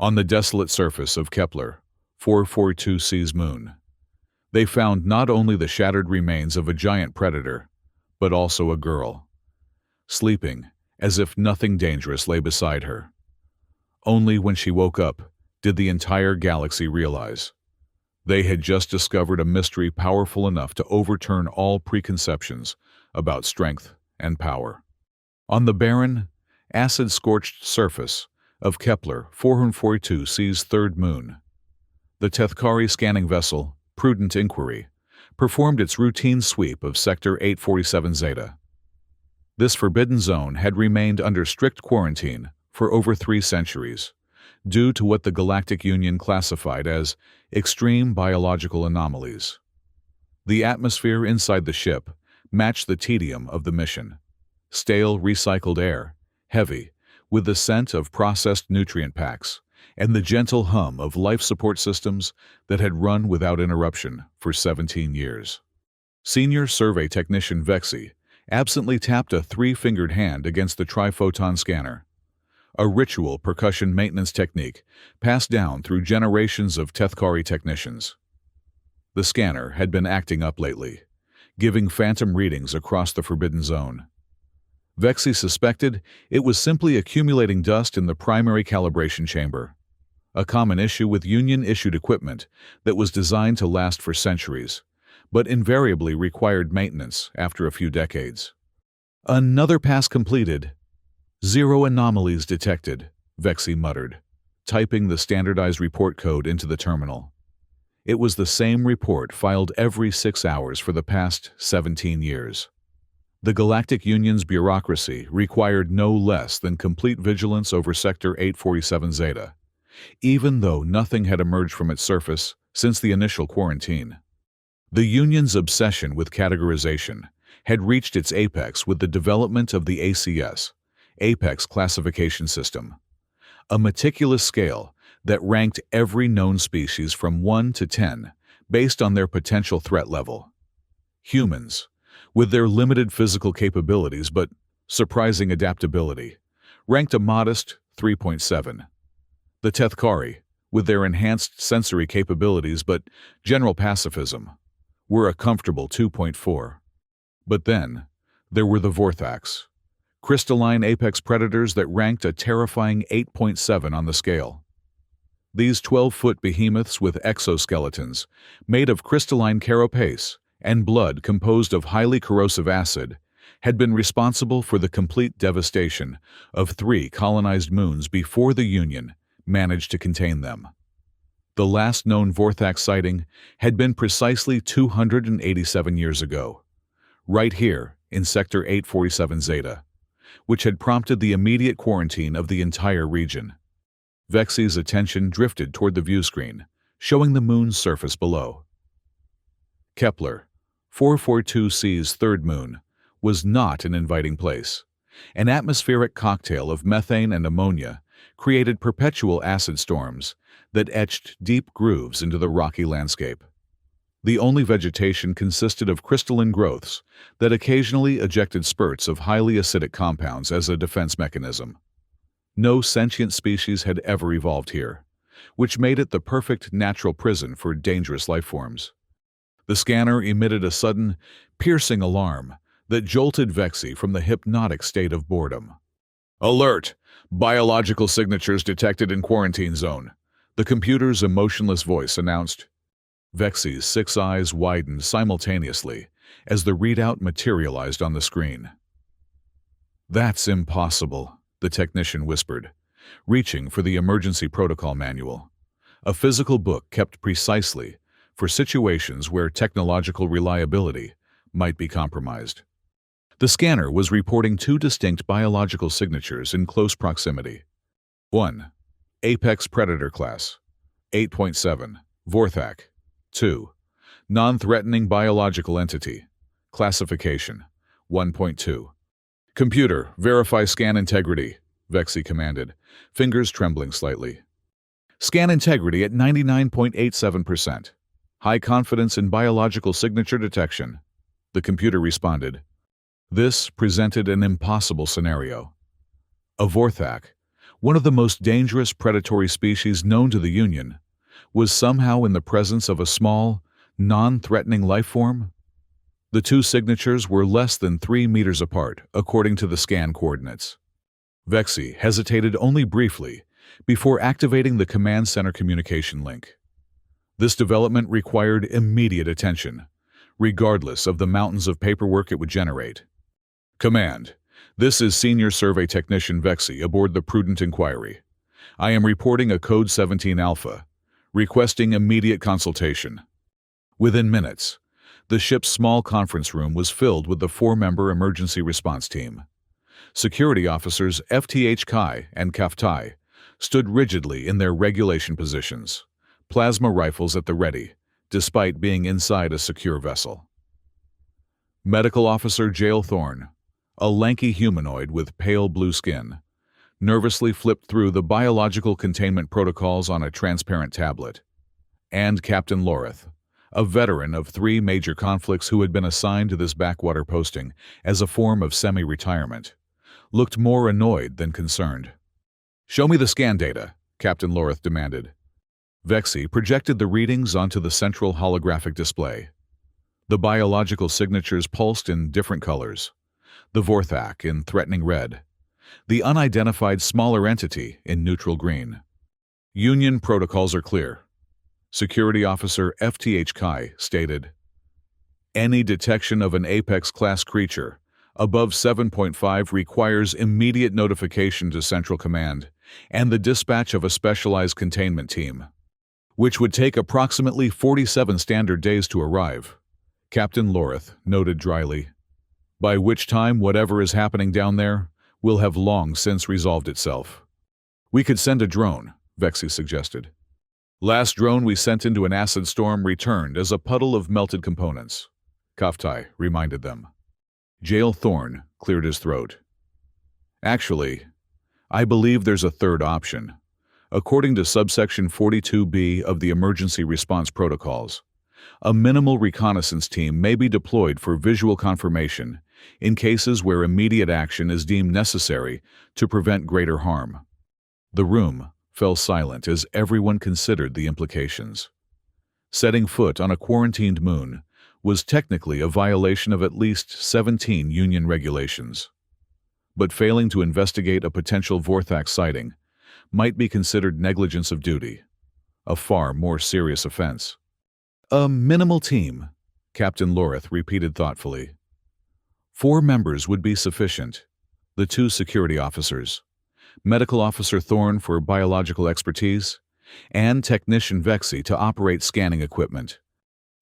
On the desolate surface of Kepler 442c's moon, they found not only the shattered remains of a giant predator, but also a girl, sleeping as if nothing dangerous lay beside her. Only when she woke up did the entire galaxy realize they had just discovered a mystery powerful enough to overturn all preconceptions about strength and power. On the barren, acid-scorched surface of Kepler 442c's third moon, the Tethkari scanning vessel, Prudent Inquiry, performed its routine sweep of Sector 847 Zeta. This forbidden zone had remained under strict quarantine for over 3 centuries, due to what the Galactic Union classified as extreme biological anomalies. The atmosphere inside the ship matched the tedium of the mission: stale recycled air, heavy, with the scent of processed nutrient packs, and the gentle hum of life support systems that had run without interruption for 17 years. Senior Survey Technician Vexi absently tapped a 3-fingered hand against the triphoton scanner, a ritual percussion maintenance technique passed down through generations of Tethkari technicians. The scanner had been acting up lately, giving phantom readings across the forbidden zone. Vexi suspected it was simply accumulating dust in the primary calibration chamber, a common issue with Union-issued equipment that was designed to last for centuries, but invariably required maintenance after a few decades. Another pass completed. 0 anomalies detected, Vexi muttered, typing the standardized report code into the terminal. It was the same report filed every 6 hours for the past 17 years. The Galactic Union's bureaucracy required no less than complete vigilance over Sector 847 Zeta, even though nothing had emerged from its surface since the initial quarantine. The Union's obsession with categorization had reached its apex with the development of the ACS, Apex Classification System, a meticulous scale that ranked every known species from 1 to 10 based on their potential threat level. Humans, with their limited physical capabilities but surprising adaptability, ranked a modest 3.7. The Tethkari, with their enhanced sensory capabilities but general pacifism, were a comfortable 2.4. But then, there were the Vorthax, crystalline apex predators that ranked a terrifying 8.7 on the scale. These 12-foot behemoths with exoskeletons, made of crystalline carapace and blood composed of highly corrosive acid, had been responsible for the complete devastation of 3 colonized moons before the Union managed to contain them. The last known Vorthax sighting had been precisely 287 years ago, right here in Sector 847 Zeta, which had prompted the immediate quarantine of the entire region. Vexi's attention drifted toward the viewscreen, showing the moon's surface below. Kepler 442c's third moon was not an inviting place. An atmospheric cocktail of methane and ammonia created perpetual acid storms that etched deep grooves into the rocky landscape. The only vegetation consisted of crystalline growths that occasionally ejected spurts of highly acidic compounds as a defense mechanism. No sentient species had ever evolved here, which made it the perfect natural prison for dangerous life forms. The scanner emitted a sudden, piercing alarm that jolted Vexi from the hypnotic state of boredom. "Alert! Biological signatures detected in quarantine zone," the computer's emotionless voice announced. Vexi's 6 eyes widened simultaneously as the readout materialized on the screen. "That's impossible," the technician whispered, reaching for the emergency protocol manual, a physical book kept precisely for situations where technological reliability might be compromised. The scanner was reporting 2 distinct biological signatures in close proximity. 1. Apex Predator Class, 8.7, Vorthac. 2. Non-threatening biological entity, classification, 1.2. "Computer, verify scan integrity," Vexi commanded, fingers trembling slightly. "Scan integrity at 99.87%. High confidence in biological signature detection," the computer responded. This presented an impossible scenario. A Vorthac, one of the most dangerous predatory species known to the Union, was somehow in the presence of a small, non-threatening life form? The two signatures were less than 3 meters apart, according to the scan coordinates. Vexi hesitated only briefly before activating the command center communication link. This development required immediate attention, regardless of the mountains of paperwork it would generate. Command, this is Senior Survey Technician Vexi aboard the Prudent Inquiry. I am reporting a Code 17 Alpha, requesting immediate consultation. Within minutes, the ship's small conference room was filled with the 4-member emergency response team. Security officers FTH Kai and Kaftai stood rigidly in their regulation positions, plasma rifles at the ready, despite being inside a secure vessel. Medical Officer Jael Thorne, a lanky humanoid with pale blue skin, nervously flipped through the biological containment protocols on a transparent tablet. And Captain Loreth, a veteran of 3 major conflicts who had been assigned to this backwater posting as a form of semi-retirement, looked more annoyed than concerned. "Show me the scan data," Captain Loreth demanded. Vexi projected the readings onto the central holographic display. The biological signatures pulsed in different colors, the Vorthak in threatening red, the unidentified smaller entity in neutral green. "Union protocols are clear," Security Officer FTH Kai stated. "Any detection of an Apex-class creature above 7.5 requires immediate notification to Central Command and the dispatch of a specialized containment team, which would take approximately 47 standard days to arrive," Captain Loreth noted dryly, "by which time whatever is happening down there will have long since resolved itself." "We could send a drone," Vexi suggested. "Last drone we sent into an acid storm returned as a puddle of melted components," Kaftai reminded them. Jael Thorne cleared his throat. "Actually, I believe there's a third option. According to subsection 42B of the Emergency Response Protocols, a minimal reconnaissance team may be deployed for visual confirmation in cases where immediate action is deemed necessary to prevent greater harm." The room fell silent as everyone considered the implications. Setting foot on a quarantined moon was technically a violation of at least 17 Union regulations. But failing to investigate a potential Vorthak sighting might be considered negligence of duty, a far more serious offense. "A minimal team," Captain Loreth repeated thoughtfully. 4 members would be sufficient: the 2 security officers, Medical Officer Thorne for biological expertise, and Technician Vexi to operate scanning equipment.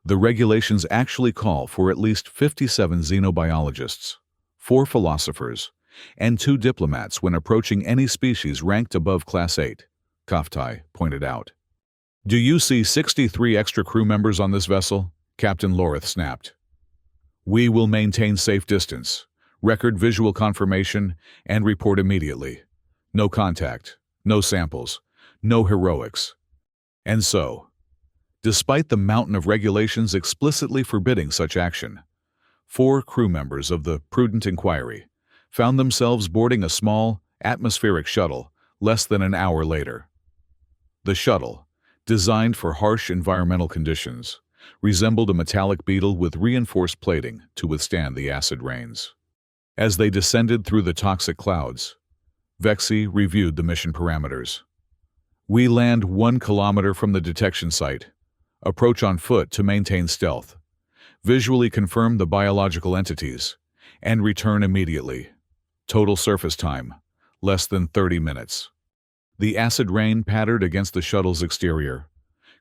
The regulations actually call for at least 57 xenobiologists, 4 philosophers, and 2 diplomats when approaching any species ranked above Class 8, Kaftai pointed out. "Do you see 63 extra crew members on this vessel?" Captain Loreth snapped. "We will maintain safe distance, record visual confirmation, and report immediately. No contact, no samples, no heroics." And so, despite the mountain of regulations explicitly forbidding such action, 4 crew members of the Prudent Inquiry found themselves boarding a small, atmospheric shuttle less than an hour later. The shuttle, designed for harsh environmental conditions, resembled a metallic beetle with reinforced plating to withstand the acid rains. As they descended through the toxic clouds, Vexi reviewed the mission parameters. "We land 1 kilometer from the detection site, approach on foot to maintain stealth, visually confirm the biological entities, and return immediately. Total surface time, less than 30 minutes. The acid rain pattered against the shuttle's exterior,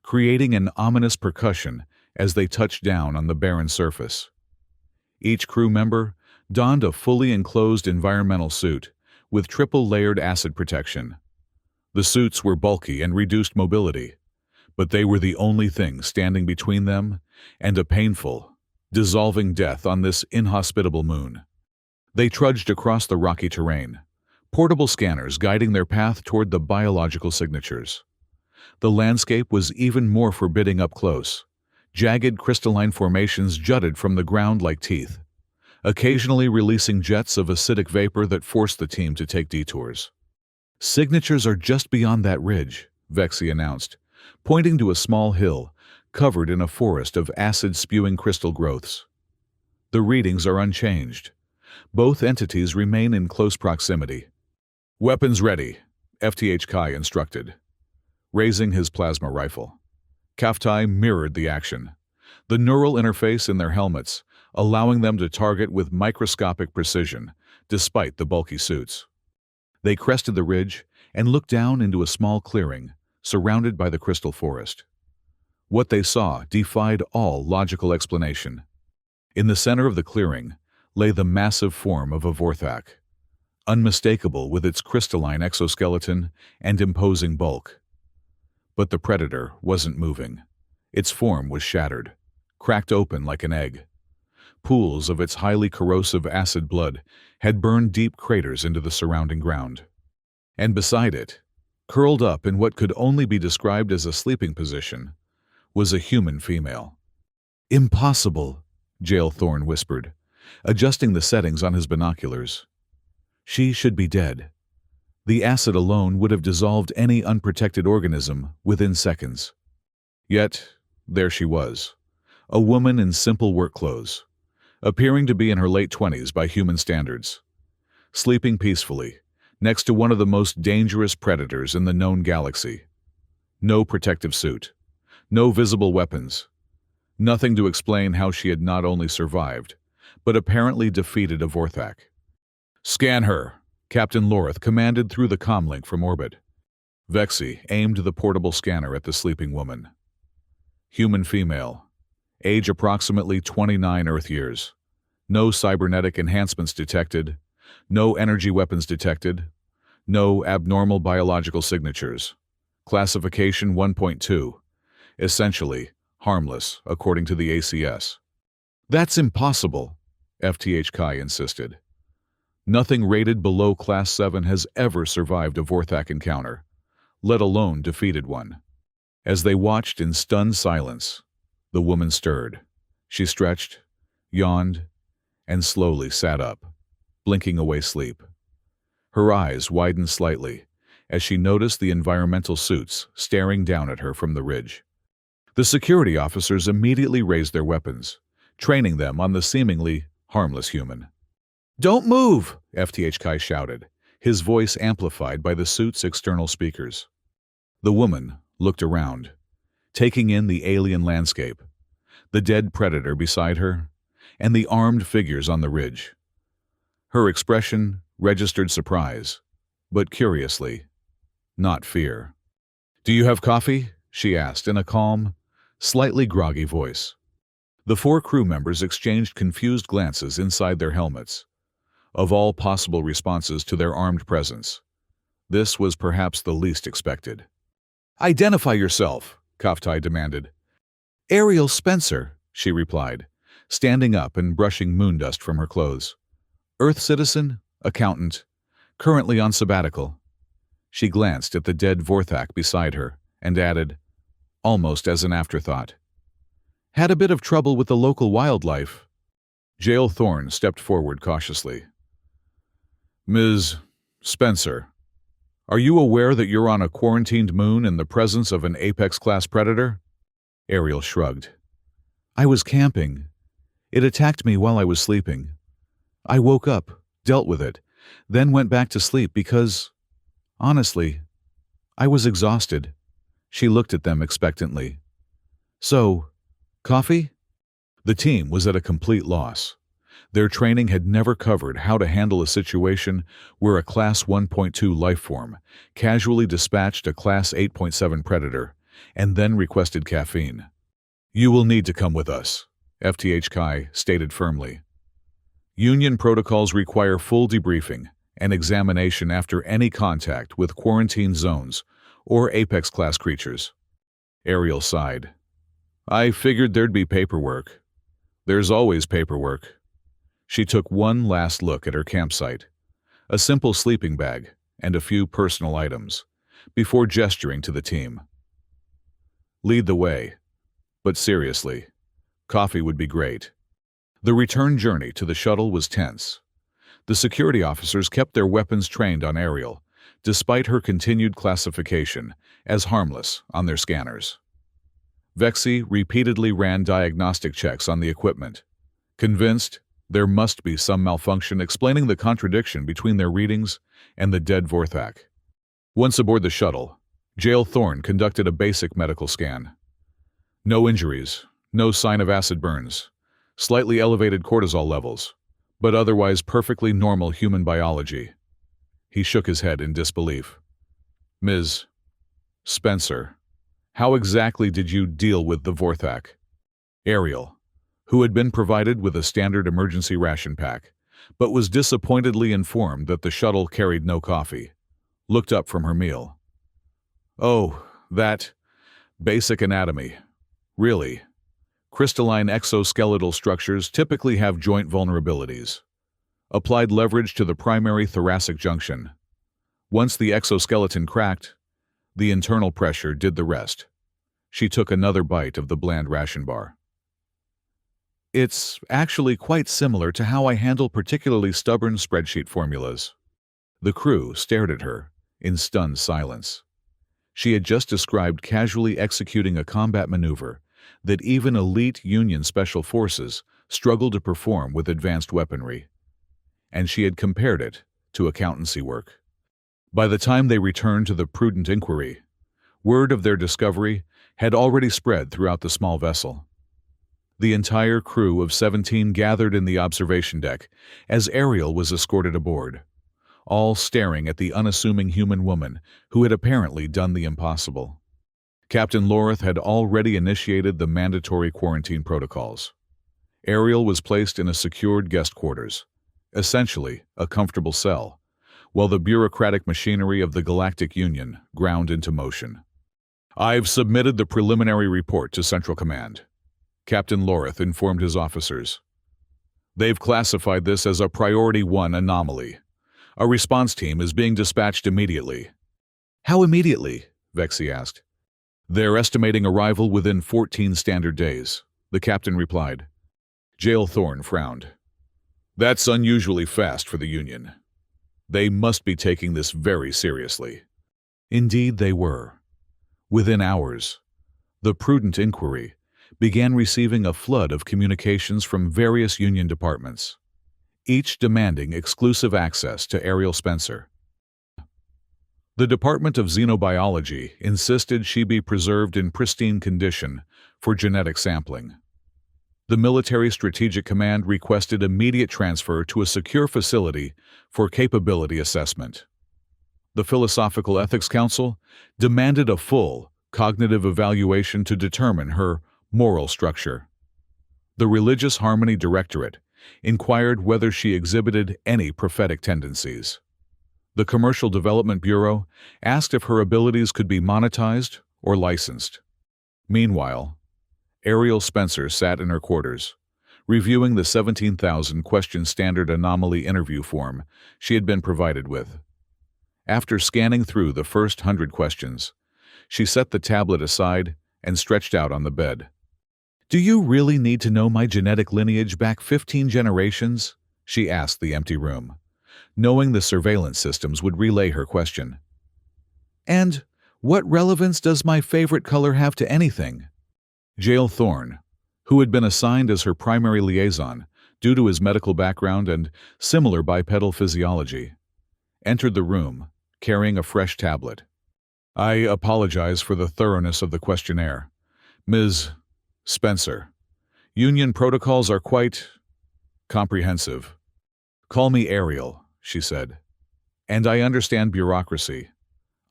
creating an ominous percussion as they touched down on the barren surface. Each crew member donned a fully enclosed environmental suit with triple-layered acid protection. The suits were bulky and reduced mobility, but they were the only thing standing between them and a painful, dissolving death on this inhospitable moon. They trudged across the rocky terrain, portable scanners guiding their path toward the biological signatures. The landscape was even more forbidding up close. Jagged crystalline formations jutted from the ground like teeth, occasionally releasing jets of acidic vapor that forced the team to take detours. Signatures are just beyond that ridge, Vexi announced, pointing to a small hill covered in a forest of acid-spewing crystal growths. The readings are unchanged. Both entities remain in close proximity. Weapons ready, FTH Kai instructed, raising his plasma rifle. Kaftai mirrored the action, the neural interface in their helmets allowing them to target with microscopic precision, despite the bulky suits. They crested the ridge and looked down into a small clearing, surrounded by the crystal forest. What they saw defied all logical explanation. In the center of the clearing lay the massive form of a Vorthak, unmistakable with its crystalline exoskeleton and imposing bulk. But the predator wasn't moving. Its form was shattered, cracked open like an egg. Pools of its highly corrosive acid blood had burned deep craters into the surrounding ground. And beside it, curled up in what could only be described as a sleeping position, was a human female. "Impossible," Jael Thorne whispered, adjusting the settings on his binoculars. "She should be dead. The acid alone would have dissolved any unprotected organism within seconds." Yet, there she was, a woman in simple work clothes, appearing to be in her late 20s by human standards, sleeping peacefully next to one of the most dangerous predators in the known galaxy. No protective suit, no visible weapons, nothing to explain how she had not only survived, but apparently defeated a Vorthak. "Scan her," Captain Lorith commanded through the comlink from orbit. Vexi aimed the portable scanner at the sleeping woman. Human female, age approximately 29 Earth years. No cybernetic enhancements detected, no energy weapons detected, no abnormal biological signatures. Classification 1.2, essentially harmless, according to the ACS. "That's impossible," FTH Kai insisted. "Nothing rated below Class 7 has ever survived a Vorthak encounter, let alone defeated one." As they watched in stunned silence, the woman stirred. She stretched, yawned, and slowly sat up, blinking away sleep. Her eyes widened slightly as she noticed the environmental suits staring down at her from the ridge. The security officers immediately raised their weapons, training them on the seemingly harmless human. "Don't move!" FTH Kai shouted, his voice amplified by the suit's external speakers. The woman looked around, taking in the alien landscape, the dead predator beside her, and the armed figures on the ridge. Her expression registered surprise, but curiously, not fear. "Do you have coffee?" she asked in a calm, slightly groggy voice. The 4 crew members exchanged confused glances inside their helmets. Of all possible responses to their armed presence, this was perhaps the least expected. "Identify yourself," Kaftai demanded. "Ariel Spencer," she replied, standing up and brushing moondust from her clothes. "Earth citizen, accountant, currently on sabbatical." She glanced at the dead Vorthak beside her and added, almost as an afterthought, "Had a bit of trouble with the local wildlife." Jael Thorne stepped forward cautiously. "Ms. Spencer, are you aware that you're on a quarantined moon in the presence of an Apex-class predator?" Ariel shrugged. "I was camping. It attacked me while I was sleeping. I woke up, dealt with it, then went back to sleep because, honestly, I was exhausted." She looked at them expectantly. "So, coffee?" The team was at a complete loss. Their training had never covered how to handle a situation where a Class 1.2 lifeform casually dispatched a Class 8.7 predator and then requested caffeine. "You will need to come with us," FTH Kai stated firmly. "Union protocols require full debriefing and examination after any contact with quarantine zones or Apex-class creatures." Ariel sighed. "I figured there'd be paperwork. There's always paperwork." She took one last look at her campsite, a simple sleeping bag and a few personal items, before gesturing to the team. "Lead the way. But seriously, coffee would be great." The return journey to the shuttle was tense. The security officers kept their weapons trained on Ariel, despite her continued classification as harmless on their scanners. Vexi repeatedly ran diagnostic checks on the equipment, convinced there must be some malfunction explaining the contradiction between their readings and the dead Vorthak. Once aboard the shuttle, Jael Thorne conducted a basic medical scan. No injuries, no sign of acid burns, slightly elevated cortisol levels, but otherwise perfectly normal human biology. He shook his head in disbelief. Ms. Spencer, how exactly did you deal with the Vorthak? Ariel, who had been provided with a standard emergency ration pack, but was disappointedly informed that the shuttle carried no coffee, looked up from her meal. Oh, that basic anatomy. Really. Crystalline exoskeletal structures typically have joint vulnerabilities. Applied leverage to the primary thoracic junction. Once the exoskeleton cracked, the internal pressure did the rest. She took another bite of the bland ration bar. It's actually quite similar to how I handle particularly stubborn spreadsheet formulas. The crew stared at her in stunned silence. She had just described casually executing a combat maneuver that even elite Union Special Forces struggled to perform with advanced weaponry. And she had compared it to accountancy work. By the time they returned to the prudent inquiry, word of their discovery had already spread throughout the small vessel. The entire crew of 17 gathered in the observation deck as Ariel was escorted aboard, all staring at the unassuming human woman who had apparently done the impossible. Captain Lorith had already initiated the mandatory quarantine protocols. Ariel was placed in a secured guest quarters, essentially a comfortable cell, while the bureaucratic machinery of the Galactic Union ground into motion. I've submitted the preliminary report to Central Command, Captain Lorith informed his officers. They've classified this as a Priority 1 anomaly. A response team is being dispatched immediately. How immediately? Vexi asked. They're estimating arrival within 14 standard days, the captain replied. Jael Thorne frowned. That's unusually fast for the Union. They must be taking this very seriously. Indeed they were. Within hours, the prudent inquiry began receiving a flood of communications from various Union departments, each demanding exclusive access to Ariel Spencer. The Department of Xenobiology insisted she be preserved in pristine condition for genetic sampling. The Military Strategic Command requested immediate transfer to a secure facility for capability assessment. The Philosophical Ethics Council demanded a full cognitive evaluation to determine her moral structure. The Religious Harmony Directorate inquired whether she exhibited any prophetic tendencies. The Commercial Development Bureau asked if her abilities could be monetized or licensed. Meanwhile, Ariel Spencer sat in her quarters, reviewing the 17,000-question standard anomaly interview form she had been provided with. After scanning through the first 100 questions, she set the tablet aside and stretched out on the bed. Do you really need to know my genetic lineage back 15 generations? She asked the empty room, knowing the surveillance systems would relay her question. And what relevance does my favorite color have to anything? Jael Thorne, who had been assigned as her primary liaison due to his medical background and similar bipedal physiology, entered the room carrying a fresh tablet. I apologize for the thoroughness of the questionnaire. Ms. Spencer, Union protocols are quite comprehensive. Call me Ariel, she said. And I understand bureaucracy.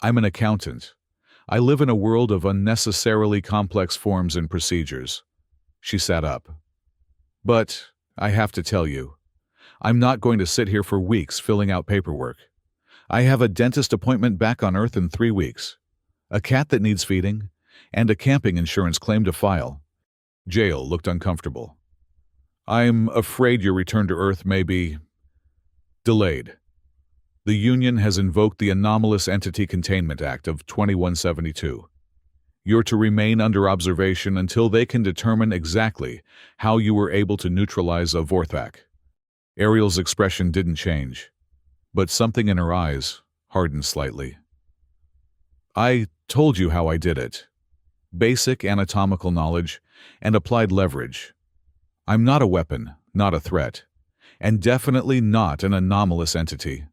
I'm an accountant. I live in a world of unnecessarily complex forms and procedures. She sat up. But I have to tell you, I'm not going to sit here for weeks filling out paperwork. I have a dentist appointment back on Earth in 3 weeks, a cat that needs feeding, and a camping insurance claim to file. Jael looked uncomfortable. I'm afraid your return to Earth may be delayed. The Union has invoked the Anomalous Entity Containment Act of 2172. You're to remain under observation until they can determine exactly how you were able to neutralize a Vorthak. Ariel's expression didn't change, but something in her eyes hardened slightly. I told you how I did it. Basic anatomical knowledge and applied leverage. I'm not a weapon, not a threat, and definitely not an anomalous entity.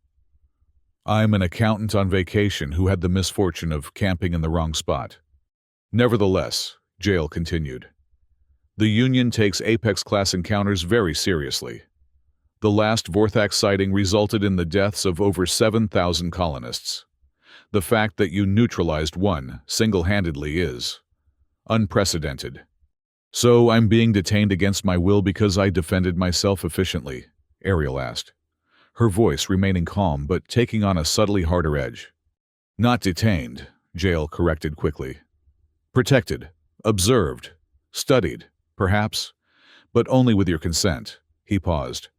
I'm an accountant on vacation who had the misfortune of camping in the wrong spot. Nevertheless, Jail continued, the Union takes Apex-class encounters very seriously. The last Vorthax sighting resulted in the deaths of over 7,000 colonists. The fact that you neutralized one single-handedly is unprecedented. So I'm being detained against my will because I defended myself efficiently, Ariel asked, her voice remaining calm but taking on a subtly harder edge. Not detained, Jail corrected quickly. Protected, observed, studied, perhaps, but only with your consent. He paused.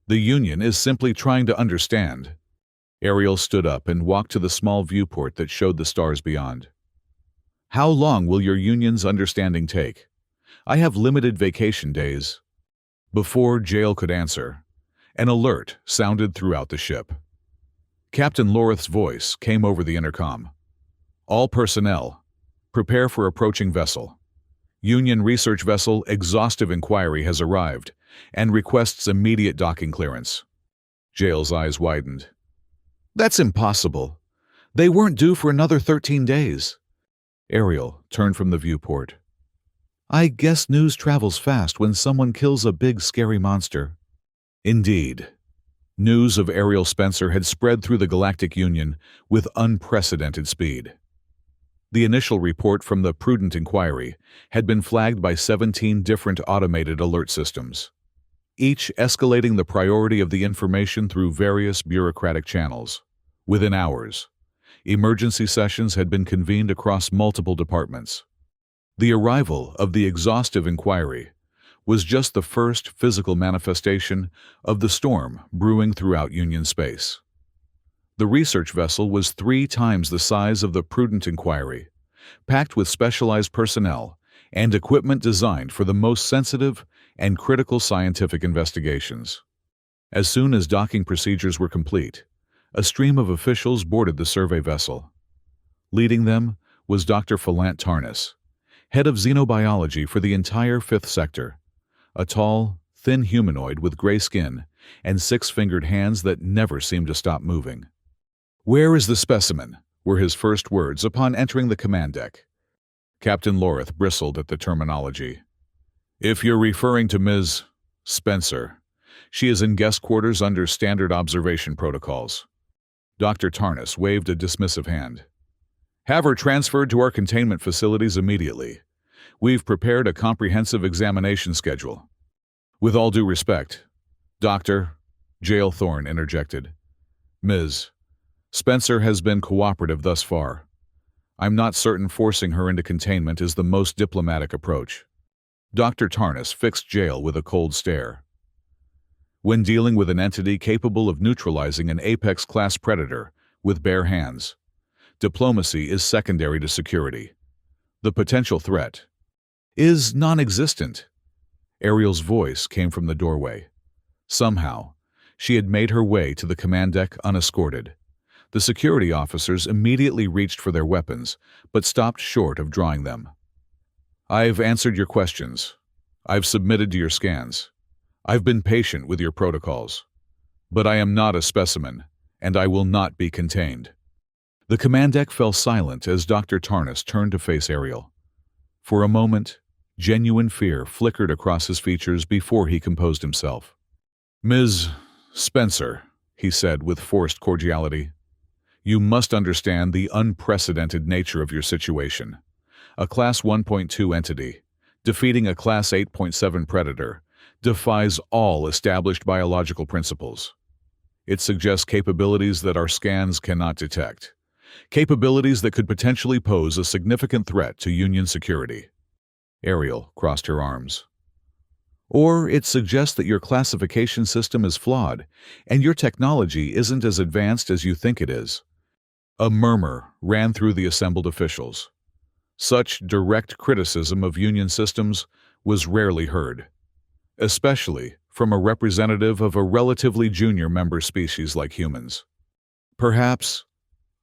The Union is simply trying to understand. Ariel stood up and walked to the small viewport that showed the stars beyond. How long will your Union's understanding take? I have limited vacation days. Before Jail could answer, an alert sounded throughout the ship. Captain Lorith's voice came over the intercom. All personnel, prepare for approaching vessel. Union research vessel Exhaustive Inquiry has arrived and requests immediate docking clearance. Jail's eyes widened. That's impossible. They weren't due for another 13 days. Ariel turned from the viewport. I guess news travels fast when someone kills a big, scary monster. Indeed. News of Ariel Spencer had spread through the Galactic Union with unprecedented speed. The initial report from the Prudent Inquiry had been flagged by 17 different automated alert systems, each escalating the priority of the information through various bureaucratic channels. Within hours, emergency sessions had been convened across multiple departments. The arrival of the Exhaustive Inquiry was just the first physical manifestation of the storm brewing throughout Union space. The research vessel was 3 times the size of the Prudent Inquiry, packed with specialized personnel and equipment designed for the most sensitive and critical scientific investigations. As soon as docking procedures were complete, a stream of officials boarded the survey vessel. Leading them was Dr. Phalant Tarnas, head of xenobiology for the entire 5th Sector, a tall, thin humanoid with gray skin and 6-fingered hands that never seemed to stop moving. Where is the specimen? Were his first words upon entering the command deck. Captain Lorith bristled at the terminology. If you're referring to Ms. Spencer, she is in guest quarters under standard observation protocols. Dr. Tarnas waved a dismissive hand. Have her transferred to our containment facilities immediately. We've prepared a comprehensive examination schedule. With all due respect, Dr. Jail Thorne interjected. Ms. Spencer has been cooperative thus far. I'm not certain forcing her into containment is the most diplomatic approach. Dr. Tarnas fixed Jail with a cold stare. When dealing with an entity capable of neutralizing an Apex-class predator with bare hands, diplomacy is secondary to security. The potential threat is non-existent. Ariel's voice came from the doorway. Somehow, she had made her way to the command deck unescorted. The security officers immediately reached for their weapons, but stopped short of drawing them. I've answered your questions. I've submitted to your scans. I've been patient with your protocols. But I am not a specimen, and I will not be contained. The command deck fell silent as Dr. Tarnas turned to face Ariel. For a moment, genuine fear flickered across his features before he composed himself. Ms. Spencer, he said with forced cordiality, you must understand the unprecedented nature of your situation. A Class 1.2 entity, defeating a Class 8.7 predator, defies all established biological principles. It suggests capabilities that our scans cannot detect, capabilities that could potentially pose a significant threat to Union security. Ariel crossed her arms. Or it suggests that your classification system is flawed and your technology isn't as advanced as you think it is. A murmur ran through the assembled officials. Such direct criticism of Union systems was rarely heard, especially from a representative of a relatively junior member species like humans. Perhaps,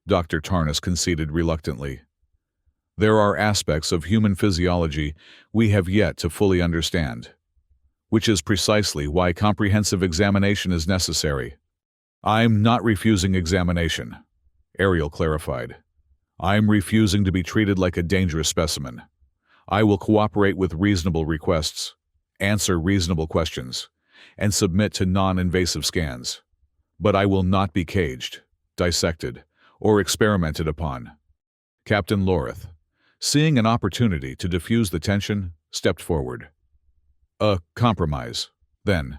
Dr. Tarnas conceded reluctantly. There are aspects of human physiology we have yet to fully understand, which is precisely why comprehensive examination is necessary. I'm not refusing examination, Ariel clarified. I'm refusing to be treated like a dangerous specimen. I will cooperate with reasonable requests, answer reasonable questions, and submit to non-invasive scans. But I will not be caged, dissected, or experimented upon. Captain Lorith, seeing an opportunity to diffuse the tension, stepped forward. A compromise, then.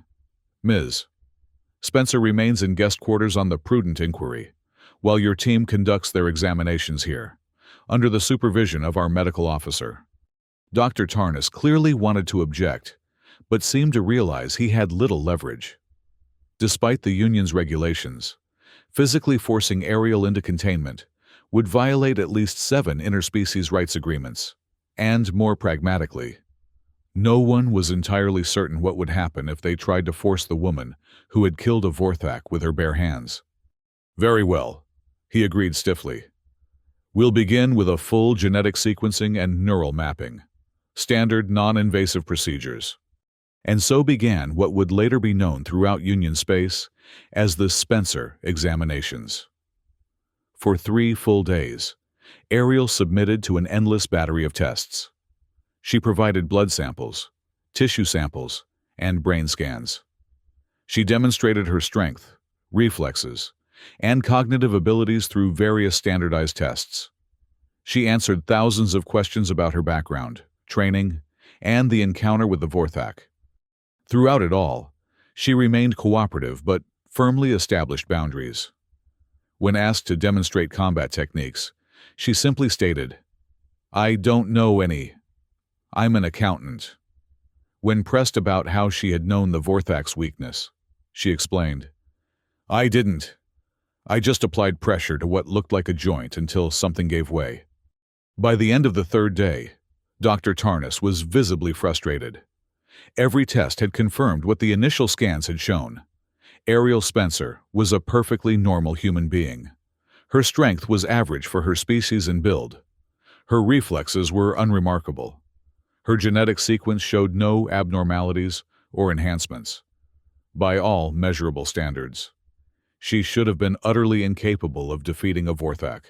Ms. Spencer remains in guest quarters on the Prudent Inquiry, while your team conducts their examinations here, under the supervision of our medical officer. Dr. Tarnas clearly wanted to object, but seemed to realize he had little leverage. Despite the union's regulations, physically forcing Ariel into containment would violate at least 7 interspecies rights agreements, and more pragmatically, no one was entirely certain what would happen if they tried to force the woman who had killed a Vorthak with her bare hands. Very well, he agreed stiffly. We'll begin with a full genetic sequencing and neural mapping, standard non-invasive procedures. And so began what would later be known throughout Union space as the Spencer examinations. For 3 full days, Ariel submitted to an endless battery of tests. She provided blood samples, tissue samples, and brain scans. She demonstrated her strength, reflexes, and cognitive abilities through various standardized tests. She answered thousands of questions about her background, training, and the encounter with the Vorthak. Throughout it all, she remained cooperative but firmly established boundaries. When asked to demonstrate combat techniques, she simply stated, "I don't know any. I'm an accountant." When pressed about how she had known the Vorthak's weakness, she explained, "I didn't. I just applied pressure to what looked like a joint until something gave way." By the end of the 3rd day, Dr. Tarnas was visibly frustrated. Every test had confirmed what the initial scans had shown. Ariel Spencer was a perfectly normal human being. Her strength was average for her species and build. Her reflexes were unremarkable. Her genetic sequence showed no abnormalities or enhancements. By all measurable standards, she should have been utterly incapable of defeating a Vorthak.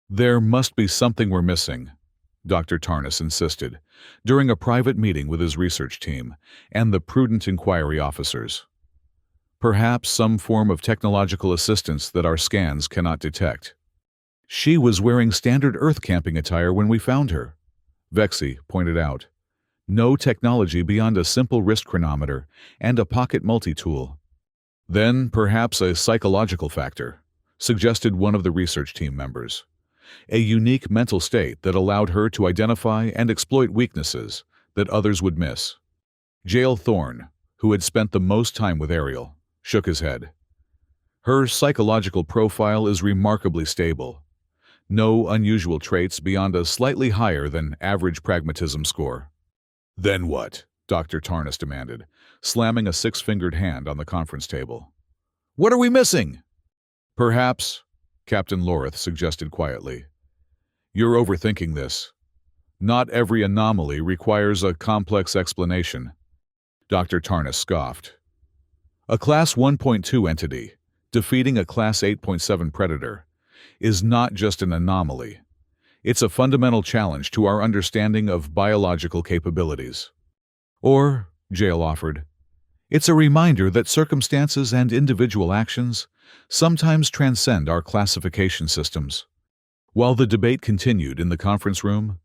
There must be something we're missing, Dr. Tarnas insisted, during a private meeting with his research team and the Prudent Inquiry officers. Perhaps some form of technological assistance that our scans cannot detect. She was wearing standard Earth camping attire when we found her, Vexi pointed out. No technology beyond a simple wrist chronometer and a pocket multi-tool. Then perhaps a psychological factor, suggested one of the research team members. A unique mental state that allowed her to identify and exploit weaknesses that others would miss. Jael Thorne, who had spent the most time with Ariel, shook his head. Her psychological profile is remarkably stable. No unusual traits beyond a slightly higher than average pragmatism score. Then what? Dr. Tarnas demanded, slamming a 6-fingered hand on the conference table. What are we missing? Perhaps, Captain Lorith suggested quietly. You're overthinking this. Not every anomaly requires a complex explanation. Dr. Tarnas scoffed. A Class 1.2 entity, defeating a Class 8.7 predator, is not just an anomaly. It's a fundamental challenge to our understanding of biological capabilities. Or, Jael offered, it's a reminder that circumstances and individual actions sometimes transcend our classification systems. While the debate continued in the conference room,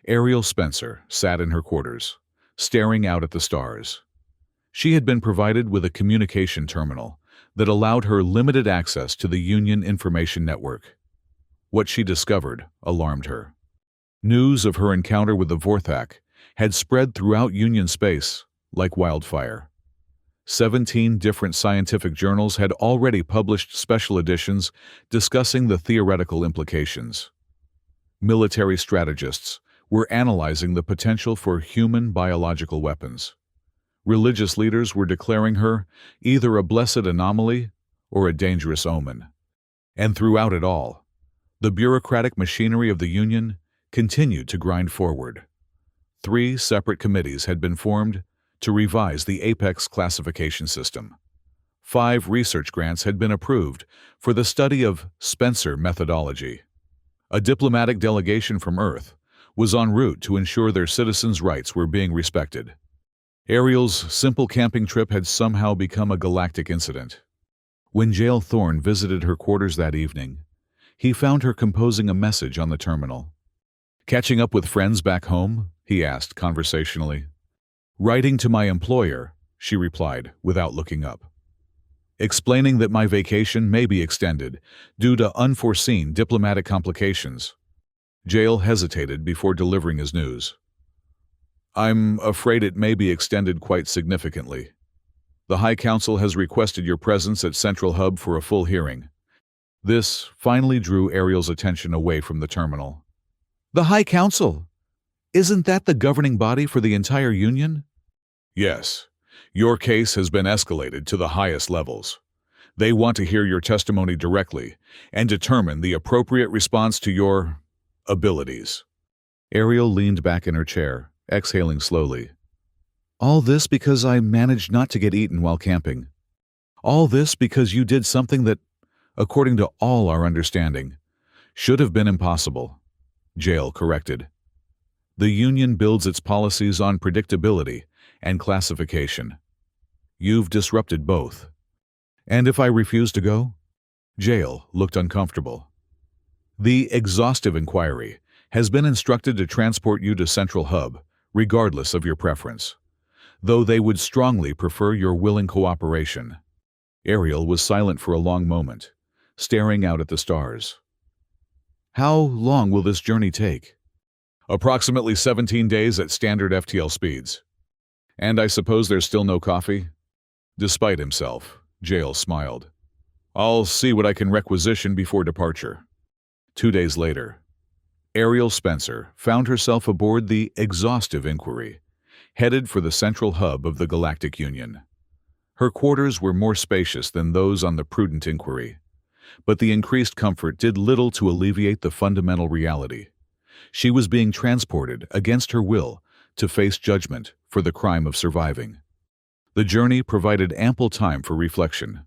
Ariel Spencer sat in her quarters, staring out at the stars. She had been provided with a communication terminal that allowed her limited access to the Union Information Network. What she discovered alarmed her. News of her encounter with the Vorthak had spread throughout Union space like wildfire. 17 different scientific journals had already published special editions discussing the theoretical implications. Military strategists were analyzing the potential for human biological weapons. Religious leaders were declaring her either a blessed anomaly or a dangerous omen. And throughout it all, the bureaucratic machinery of the Union continued to grind forward. 3 separate committees had been formed to revise the Apex classification system. 5 research grants had been approved for the study of Spencer methodology. A diplomatic delegation from Earth was en route to ensure their citizens' rights were being respected. Ariel's simple camping trip had somehow become a galactic incident. When Jael Thorne visited her quarters that evening, he found her composing a message on the terminal. "Catching up with friends back home?" he asked conversationally. "Writing to my employer," she replied without looking up. "Explaining that my vacation may be extended due to unforeseen diplomatic complications." Jael hesitated before delivering his news. "I'm afraid it may be extended quite significantly. The High Council has requested your presence at Central Hub for a full hearing." This finally drew Ariel's attention away from the terminal. "The High Council? Isn't that the governing body for the entire Union?" "Yes. Your case has been escalated to the highest levels. They want to hear your testimony directly and determine the appropriate response to your abilities." Ariel leaned back in her chair, exhaling slowly. "All this because I managed not to get eaten while camping. All this because you did something that, according to all our understanding, should have been impossible," Jael corrected. "The Union builds its policies on predictability and classification. You've disrupted both." "And if I refuse to go?" Jael looked uncomfortable. "The exhaustive inquiry has been instructed to transport you to Central Hub, regardless of your preference, though they would strongly prefer your willing cooperation." Ariel was silent for a long moment, staring out at the stars. "How long will this journey take?" "Approximately 17 days at standard FTL speeds. And I suppose there's still no coffee?" Despite himself, Jael smiled. "I'll see what I can requisition before departure." 2 days later, Ariel Spencer found herself aboard the Exhaustive Inquiry, headed for the Central Hub of the Galactic Union. Her quarters were more spacious than those on the Prudent Inquiry, but the increased comfort did little to alleviate the fundamental reality. She was being transported against her will to face judgment for the crime of surviving. The journey provided ample time for reflection.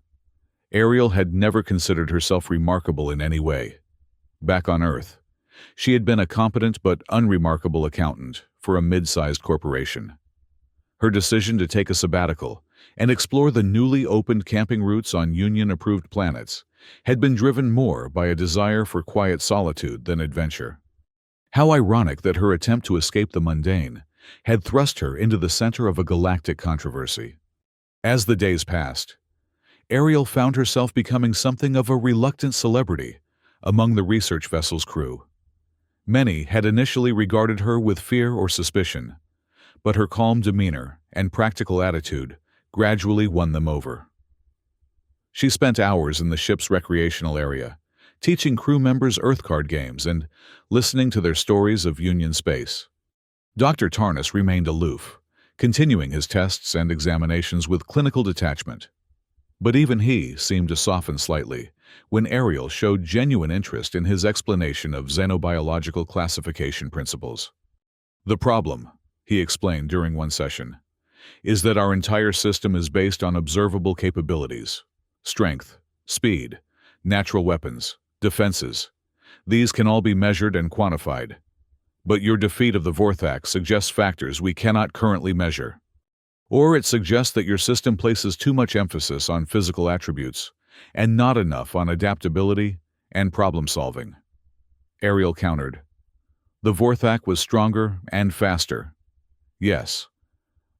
Ariel had never considered herself remarkable in any way. Back on Earth, she had been a competent but unremarkable accountant for a mid-sized corporation. Her decision to take a sabbatical and explore the newly opened camping routes on Union-approved planets had been driven more by a desire for quiet solitude than adventure. How ironic that her attempt to escape the mundane had thrust her into the center of a galactic controversy. As the days passed, Ariel found herself becoming something of a reluctant celebrity among the research vessel's crew. Many had initially regarded her with fear or suspicion, but her calm demeanor and practical attitude gradually won them over. She spent hours in the ship's recreational area, teaching crew members Earth card games and listening to their stories of Union space. Dr. Tarnas remained aloof, continuing his tests and examinations with clinical detachment. But even he seemed to soften slightly when Ariel showed genuine interest in his explanation of xenobiological classification principles. "The problem," he explained during one session, "is that our entire system is based on observable capabilities. Strength, speed, natural weapons, defenses. These can all be measured and quantified. But your defeat of the Vorthak suggests factors we cannot currently measure. Or it suggests that your system places too much emphasis on physical attributes and not enough on adaptability and problem-solving." Ariel countered. "The Vorthak was stronger and faster. Yes,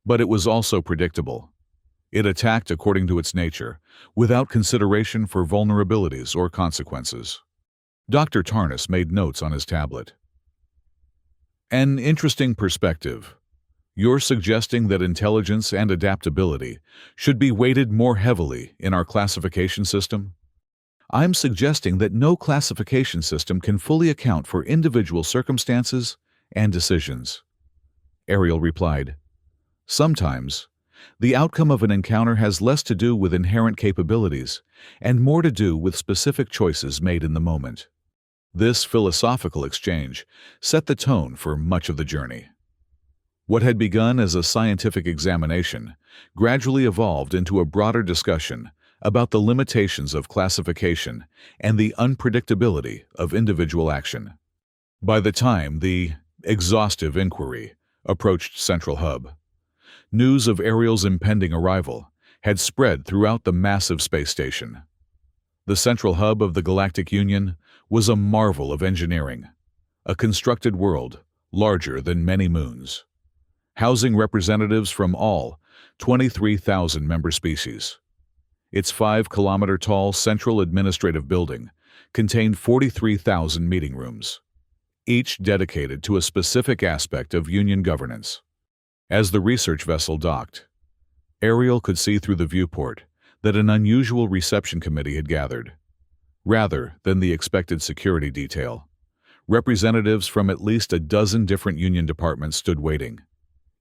but it was also predictable. It attacked according to its nature, without consideration for vulnerabilities or consequences." Dr. Tarnas made notes on his tablet. "An interesting perspective. You're suggesting that intelligence and adaptability should be weighted more heavily in our classification system?" "I'm suggesting that no classification system can fully account for individual circumstances and decisions," Ariel replied. "Sometimes, The outcome of an encounter has less to do with inherent capabilities and more to do with specific choices made in the moment. This philosophical exchange set the tone for much of the journey. What had begun as a scientific examination gradually evolved into a broader discussion about the limitations of classification and the unpredictability of individual action. By the time the exhaustive inquiry approached Central Hub, news of Ariel's impending arrival had spread throughout the massive space station. The Central Hub of the Galactic Union was a marvel of engineering, a constructed world larger than many moons, housing representatives from all 23,000 member species. Its 5-kilometer-tall central administrative building contained 43,000 meeting rooms, each dedicated to a specific aspect of Union governance. As the research vessel docked, Ariel could see through the viewport that an unusual reception committee had gathered. Rather than the expected security detail, representatives from at least a dozen different Union departments stood waiting,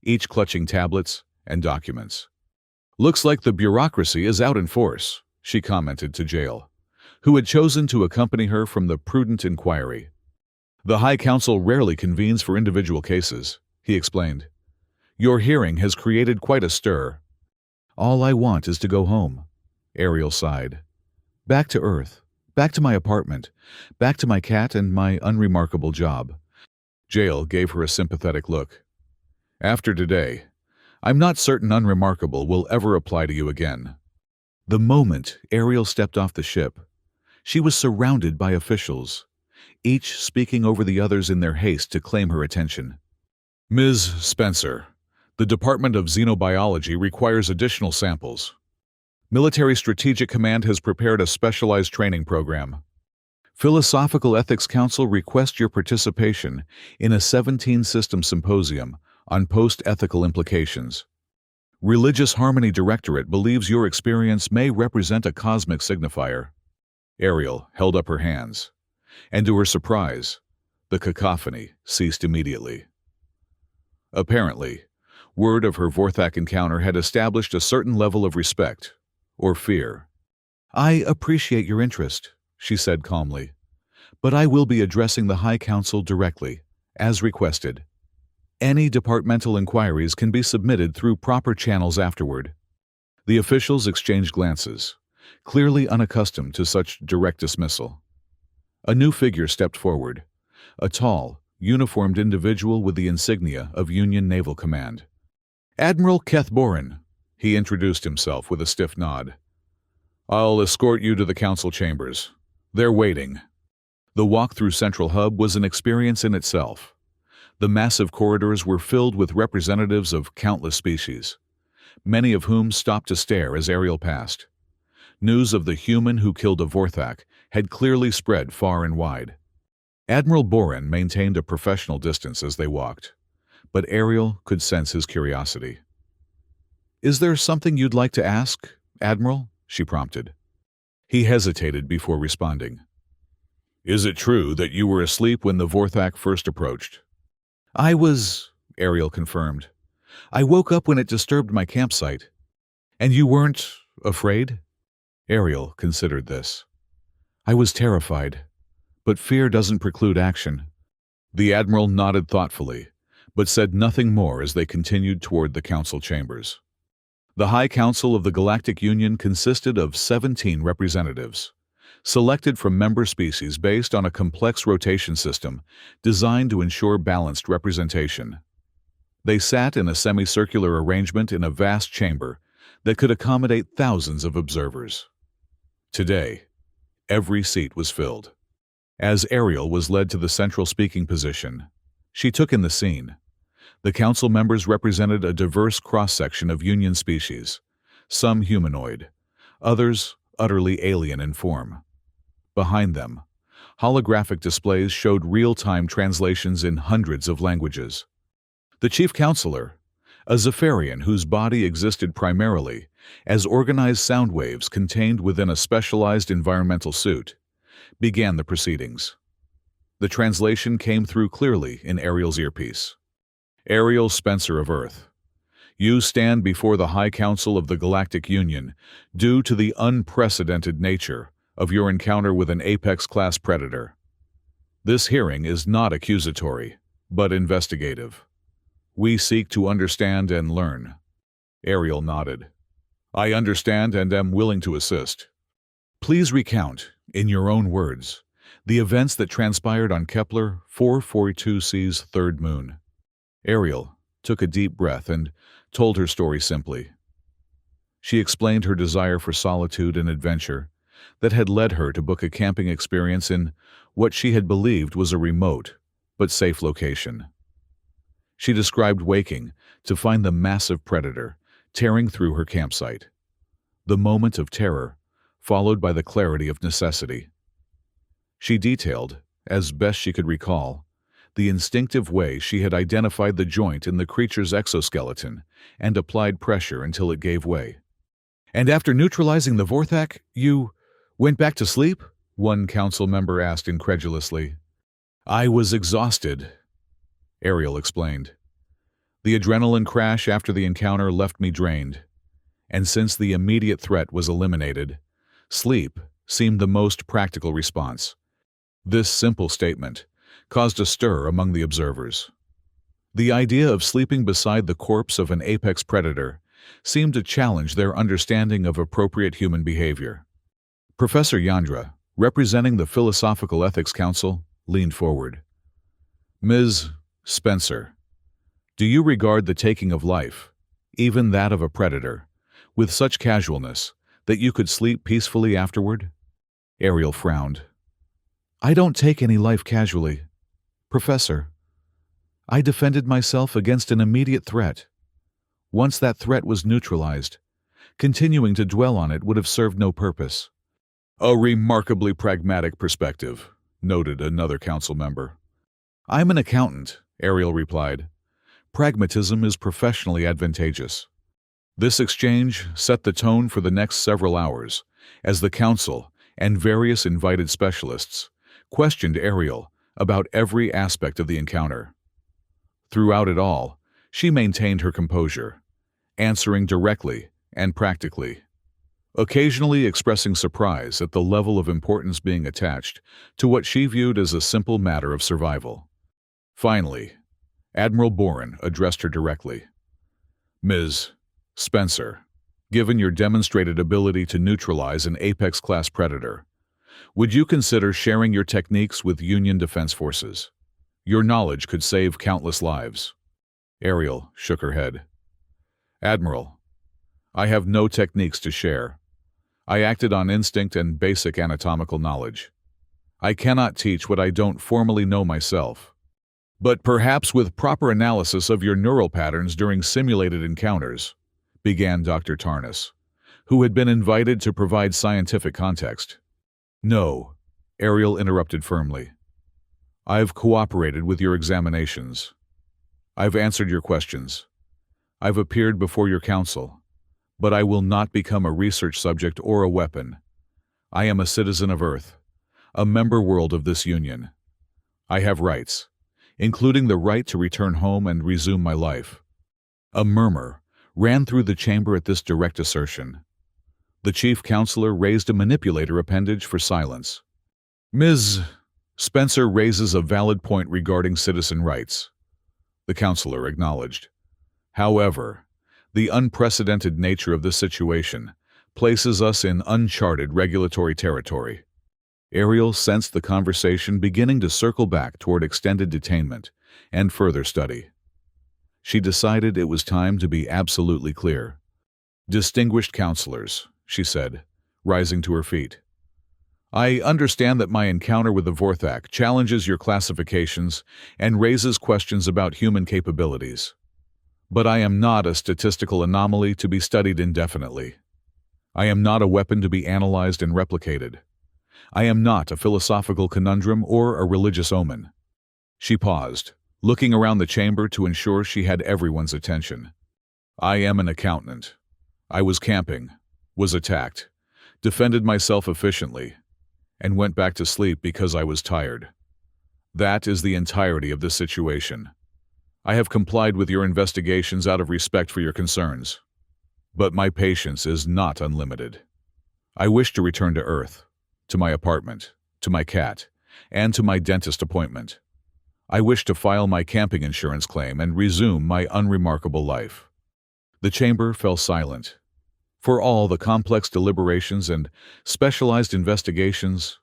each clutching tablets and documents. "Looks like the bureaucracy is out in force," she commented to Jael, who had chosen to accompany her from the prudent inquiry. "The High Council rarely convenes for individual cases," he explained. "Your hearing has created quite a stir." "All I want is to go home," Ariel sighed. "Back to Earth, back to my apartment, back to my cat and my unremarkable job." Jael gave her a sympathetic look. "After today, I'm not certain unremarkable will ever apply to you again." The moment Ariel stepped off the ship, she was surrounded by officials, each speaking over the others in their haste to claim her attention. "Ms. Spencer, the Department of Xenobiology requires additional samples. Military Strategic Command has prepared a specialized training program. Philosophical Ethics Council requests your participation in a 17-system symposium on post-ethical implications. Religious Harmony Directorate believes your experience may represent a cosmic signifier." Ariel held up her hands, and to her surprise, the cacophony ceased immediately. Apparently, word of her Vorthak encounter had established a certain level of respect, or fear. "I appreciate your interest," she said calmly, "but I will be addressing the High Council directly, as requested. Any departmental inquiries can be submitted through proper channels afterward." The officials exchanged glances, clearly unaccustomed to such direct dismissal. A new figure stepped forward, a tall, uniformed individual with the insignia of Union Naval Command. "Admiral Keth Boren," he introduced himself with a stiff nod. "I'll escort you to the council chambers. They're waiting." The walk through Central Hub was an experience in itself. The massive corridors were filled with representatives of countless species, many of whom stopped to stare as Ariel passed. News of the human who killed a Vorthak had clearly spread far and wide. Admiral Boren maintained a professional distance as they walked, but Ariel could sense his curiosity. "Is there something you'd like to ask, Admiral?" she prompted. He hesitated before responding. "Is it true that you were asleep when the Vorthak first approached?" "I was," Ariel confirmed. "I woke up when it disturbed my campsite." "And you weren't afraid?" Ariel considered this. "I was terrified, but fear doesn't preclude action." The Admiral nodded thoughtfully, but said nothing more as they continued toward the council chambers. The High Council of the Galactic Union consisted of 17 representatives, selected from member species based on a complex rotation system designed to ensure balanced representation. They sat in a semicircular arrangement in a vast chamber that could accommodate thousands of observers. Today, every seat was filled. As Ariel was led to the central speaking position, she took in the scene. The council members represented a diverse cross-section of Union species, some humanoid, others utterly alien in form. Behind them, holographic displays showed real-time translations in hundreds of languages. The chief counselor, a Zephyrian whose body existed primarily as organized sound waves contained within a specialized environmental suit, began the proceedings. The translation came through clearly in Ariel's earpiece. "Ariel Spencer of Earth, You stand before the High Council of the Galactic Union due to the unprecedented nature of your encounter with an Apex-class predator. This hearing is not accusatory, but investigative. We seek to understand and learn. Ariel nodded. I understand and am willing to assist. Please recount, in your own words, the events that transpired on Kepler 442c's third moon. Ariel took a deep breath and told her story simply. She explained her desire for solitude and adventure that had led her to book a camping experience in what she had believed was a remote but safe location. She described waking to find the massive predator tearing through her campsite. The moment of terror, followed by the clarity of necessity. She detailed, as best she could recall, the instinctive way she had identified the joint in the creature's exoskeleton and applied pressure until it gave way. And after neutralizing the Vorthak, you went back to sleep? One council member asked incredulously. I was exhausted, Ariel explained. The adrenaline crash after the encounter left me drained, and since the immediate threat was eliminated, sleep seemed the most practical response. This simple statement caused a stir among the observers. The idea of sleeping beside the corpse of an apex predator seemed to challenge their understanding of appropriate human behavior. Professor Yandra, representing the Philosophical Ethics Council, leaned forward. Ms. Spencer, do you regard the taking of life, even that of a predator, with such casualness that you could sleep peacefully afterward? Ariel frowned. I don't take any life casually. Professor, I defended myself against an immediate threat. Once that threat was neutralized, continuing to dwell on it would have served no purpose. A remarkably pragmatic perspective, noted another council member. I'm an accountant, Ariel replied. Pragmatism is professionally advantageous. This exchange set the tone for the next several hours, as the council and various invited specialists questioned Ariel about every aspect of the encounter. Throughout it all, she maintained her composure, answering directly and practically, occasionally expressing surprise at the level of importance being attached to what she viewed as a simple matter of survival. Finally, Admiral Boren addressed her directly. Ms. Spencer, given your demonstrated ability to neutralize an Apex-class predator, would you consider sharing your techniques with Union Defense Forces? Your knowledge could save countless lives. Ariel shook her head. Admiral, I have no techniques to share. I acted on instinct and basic anatomical knowledge. I cannot teach what I don't formally know myself. But perhaps with proper analysis of your neural patterns during simulated encounters, began Dr. Tarnas, who had been invited to provide scientific context. No, Ariel interrupted firmly. I've cooperated with your examinations. I've answered your questions. I've appeared before your council, but I will not become a research subject or a weapon. I am a citizen of Earth, a member world of this union. I have rights, including the right to return home and resume my life. A murmur ran through the chamber at this direct assertion. The chief counselor raised a manipulator appendage for silence. Ms. Spencer raises a valid point regarding citizen rights, the counselor acknowledged. However, the unprecedented nature of this situation places us in uncharted regulatory territory. Ariel sensed the conversation beginning to circle back toward extended detainment and further study. She decided it was time to be absolutely clear. Distinguished counselors, she said, rising to her feet. I understand that my encounter with the Vorthak challenges your classifications and raises questions about human capabilities. But I am not a statistical anomaly to be studied indefinitely. I am not a weapon to be analyzed and replicated. I am not a philosophical conundrum or a religious omen. She paused, looking around the chamber to ensure she had everyone's attention. I am an accountant. I was camping, was attacked, defended myself efficiently, and went back to sleep because I was tired. That is the entirety of this situation. I have complied with your investigations out of respect for your concerns. But my patience is not unlimited. I wish to return to Earth, to my apartment, to my cat, and to my dentist appointment. I wish to file my camping insurance claim and resume my unremarkable life. The chamber fell silent. For all the complex deliberations and specialized investigations,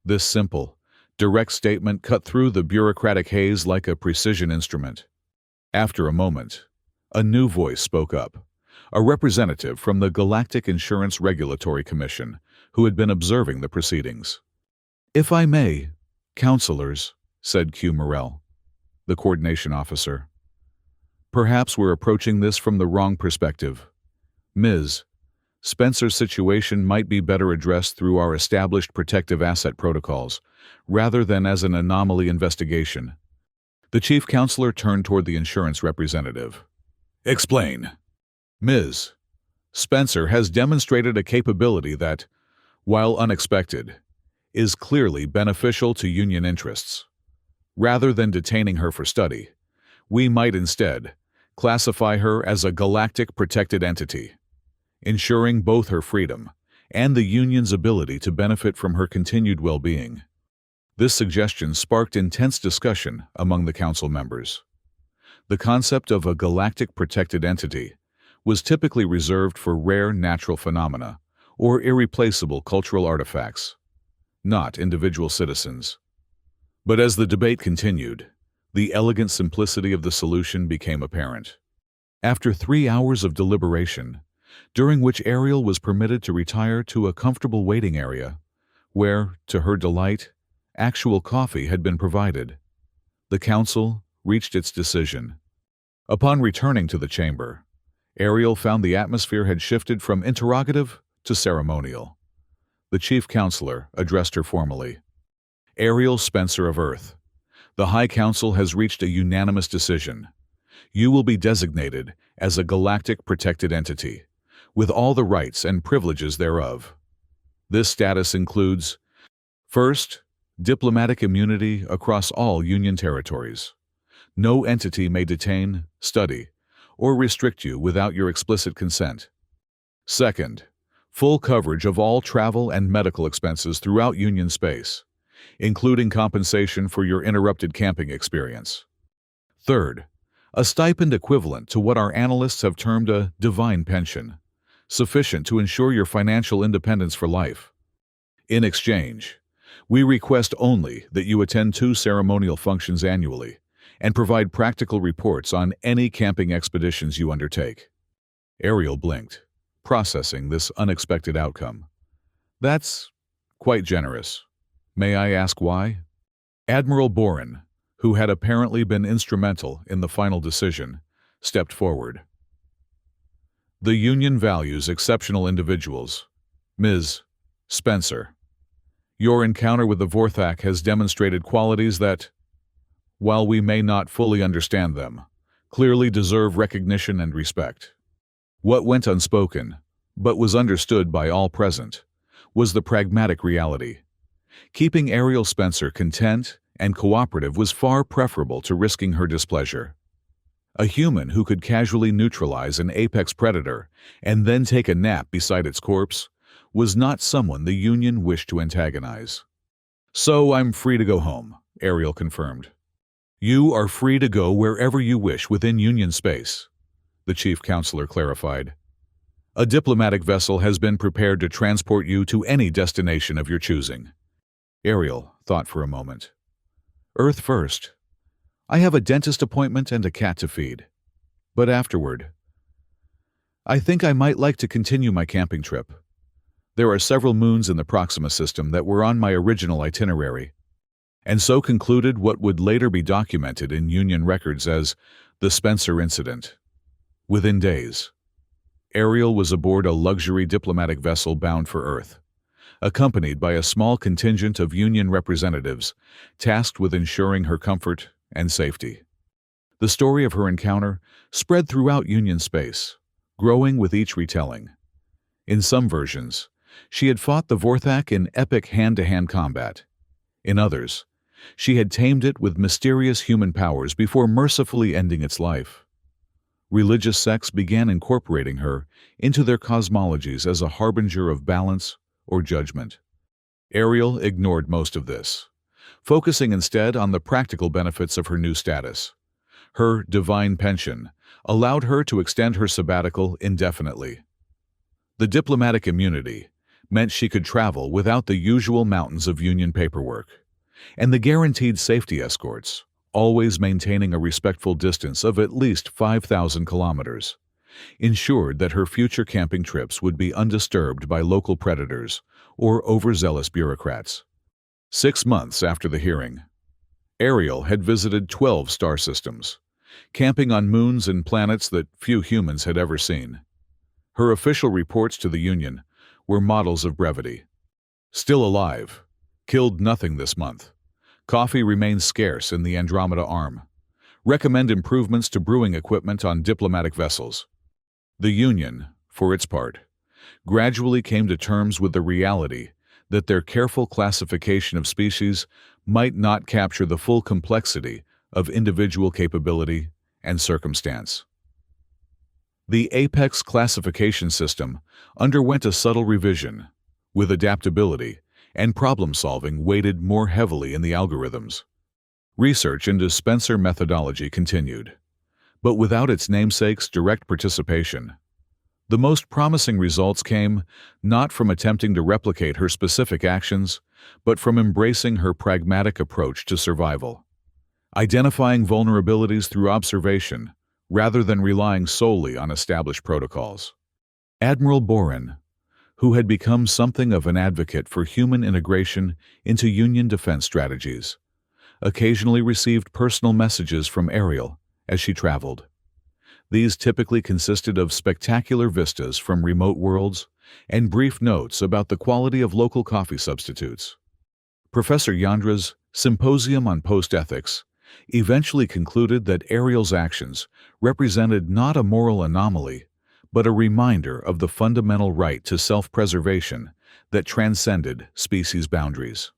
this simple, direct statement cut through the bureaucratic haze like a precision instrument. After a moment, a new voice spoke up, a representative from the Galactic Insurance Regulatory Commission who had been observing the proceedings. "If I may, counselors," said Q. Morrell, the coordination officer. "Perhaps we're approaching this from the wrong perspective. Ms. Spencer's situation might be better addressed through our established protective asset protocols, rather than as an anomaly investigation." The chief counselor turned toward the insurance representative. "Explain." "Ms. Spencer has demonstrated a capability that, while unexpected, is clearly beneficial to union interests. Rather than detaining her for study, we might instead classify her as a galactic protected entity, ensuring both her freedom and the union's ability to benefit from her continued well-being." This suggestion sparked intense discussion among the council members. The concept of a galactic protected entity was typically reserved for rare natural phenomena or irreplaceable cultural artifacts, not individual citizens. But as the debate continued, the elegant simplicity of the solution became apparent. After 3 hours of deliberation, during which Ariel was permitted to retire to a comfortable waiting area, where, to her delight, actual coffee had been provided, the council reached its decision. Upon returning to the chamber, Ariel found the atmosphere had shifted from interrogative to ceremonial. The chief counselor addressed her formally. "Ariel Spencer of Earth, the High Council has reached a unanimous decision. You will be designated as a galactic protected entity, with all the rights and privileges thereof. This status includes, first, diplomatic immunity across all Union territories. No entity may detain, study, or restrict you without your explicit consent. Second, full coverage of all travel and medical expenses throughout Union space, including compensation for your interrupted camping experience. Third, a stipend equivalent to what our analysts have termed a divine pension, sufficient to ensure your financial independence for life. In exchange, we request only that you attend 2 ceremonial functions annually and provide practical reports on any camping expeditions you undertake." Ariel blinked, processing this unexpected outcome. "That's quite generous. May I ask why?" Admiral Boren, who had apparently been instrumental in the final decision, stepped forward. "The Union values exceptional individuals. Ms. Spencer, your encounter with the Vorthak has demonstrated qualities that, while we may not fully understand them, clearly deserve recognition and respect. What went unspoken, but was understood by all present, was the pragmatic reality. Keeping Ariel Spencer content and cooperative was far preferable to risking her displeasure. A human who could casually neutralize an apex predator and then take a nap beside its corpse was not someone the Union wished to antagonize. "So I'm free to go home," Ariel confirmed. "You are free to go wherever you wish within Union space," the chief counselor clarified. "A diplomatic vessel has been prepared to transport you to any destination of your choosing." Ariel thought for a moment. "Earth first. I have a dentist appointment and a cat to feed. But afterward, I think I might like to continue my camping trip. There are several moons in the Proxima system that were on my original itinerary, and so concluded what would later be documented in Union records as the Spencer Incident. Within days, Ariel was aboard a luxury diplomatic vessel bound for Earth, accompanied by a small contingent of Union representatives tasked with ensuring her comfort and safety. The story of her encounter spread throughout Union space, growing with each retelling. In some versions, she had fought the Vorthak in epic hand-to-hand combat. In others, She had tamed it with mysterious human powers before mercifully ending its life. Religious sects began incorporating her into their cosmologies as a harbinger of balance or judgment. Ariel ignored most of this, focusing instead on the practical benefits of her new status. Her divine pension allowed her to extend her sabbatical indefinitely. The diplomatic immunity meant she could travel without the usual mountains of union paperwork, and the guaranteed safety escorts, always maintaining a respectful distance of at least 5,000 kilometers, ensured that her future camping trips would be undisturbed by local predators or overzealous bureaucrats. 6 months after the hearing, Ariel had visited 12 star systems, camping on moons and planets that few humans had ever seen. Her official reports to the Union were models of brevity. Still alive. Killed nothing this month. Coffee remains scarce in the Andromeda Arm. Recommend improvements to brewing equipment on diplomatic vessels. The Union, for its part, gradually came to terms with the reality that their careful classification of species might not capture the full complexity of individual capability and circumstance. The Apex classification system underwent a subtle revision, with adaptability and problem-solving weighted more heavily in the algorithms. Research into Spencer methodology continued, but without its namesake's direct participation. The most promising results came not from attempting to replicate her specific actions, but from embracing her pragmatic approach to survival, identifying vulnerabilities through observation rather than relying solely on established protocols. Admiral Boren, who had become something of an advocate for human integration into Union defense strategies, occasionally received personal messages from Ariel as she traveled. These typically consisted of spectacular vistas from remote worlds and brief notes about the quality of local coffee substitutes. Professor Yandra's Symposium on Post-Ethics eventually concluded that Ariel's actions represented not a moral anomaly, but a reminder of the fundamental right to self-preservation that transcended species boundaries.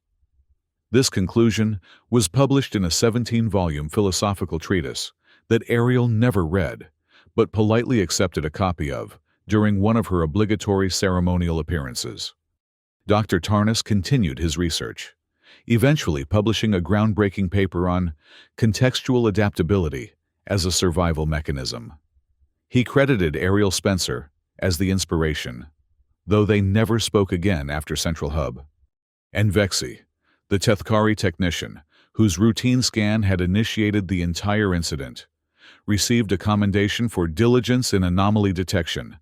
This conclusion was published in a 17-volume philosophical treatise that Ariel never read, but politely accepted a copy of during one of her obligatory ceremonial appearances. Dr. Tarnas continued his research, eventually publishing a groundbreaking paper on contextual adaptability as a survival mechanism. He credited Ariel Spencer as the inspiration, though they never spoke again after Central Hub. And Vexi, the Tethkari technician, whose routine scan had initiated the entire incident, received a commendation for diligence in anomaly detection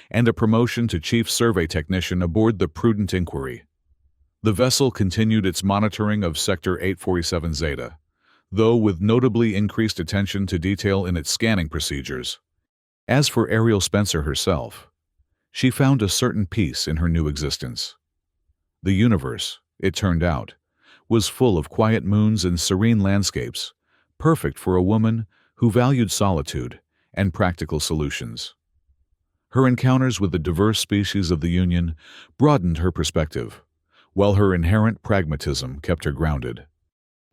and a promotion to chief survey technician aboard the Prudent Inquiry. The vessel continued its monitoring of Sector 847 Zeta, though with notably increased attention to detail in its scanning procedures. As for Ariel Spencer herself, she found a certain peace in her new existence. The universe, it turned out, was full of quiet moons and serene landscapes, perfect for a woman who valued solitude and practical solutions. Her encounters with the diverse species of the Union broadened her perspective, while her inherent pragmatism kept her grounded.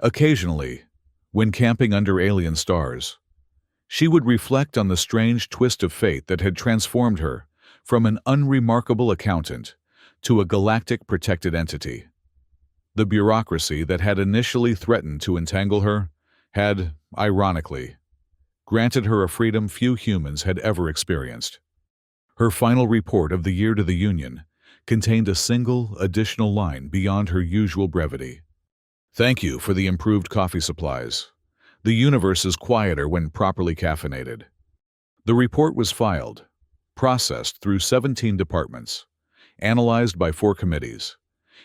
Occasionally, when camping under alien stars, she would reflect on the strange twist of fate that had transformed her from an unremarkable accountant to a galactic protected entity. The bureaucracy that had initially threatened to entangle her had, ironically, granted her a freedom few humans had ever experienced. Her final report of the year to the Union contained a single additional line beyond her usual brevity. "Thank you for the improved coffee supplies. The universe is quieter when properly caffeinated." The report was filed, processed through 17 departments, analyzed by 4 committees,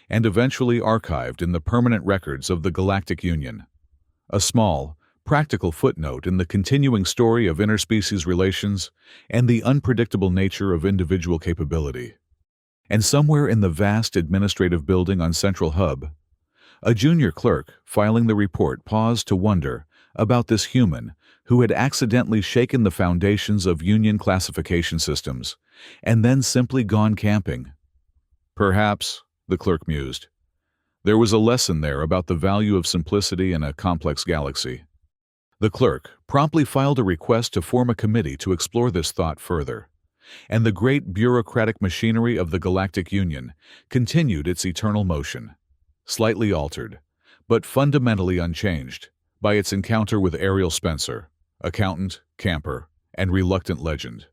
and eventually archived in the permanent records of the Galactic Union. A small, practical footnote in the continuing story of interspecies relations and the unpredictable nature of individual capability. And somewhere in the vast administrative building on Central Hub, a junior clerk filing the report paused to wonder about this human who had accidentally shaken the foundations of Union classification systems and then simply gone camping. Perhaps, the clerk mused, There was a lesson there about the value of simplicity in a complex galaxy. The clerk promptly filed a request to form a committee to explore this thought further, and the great bureaucratic machinery of the Galactic Union continued its eternal motion, slightly altered, but fundamentally unchanged, by its encounter with Ariel Spencer, accountant, camper, and reluctant legend.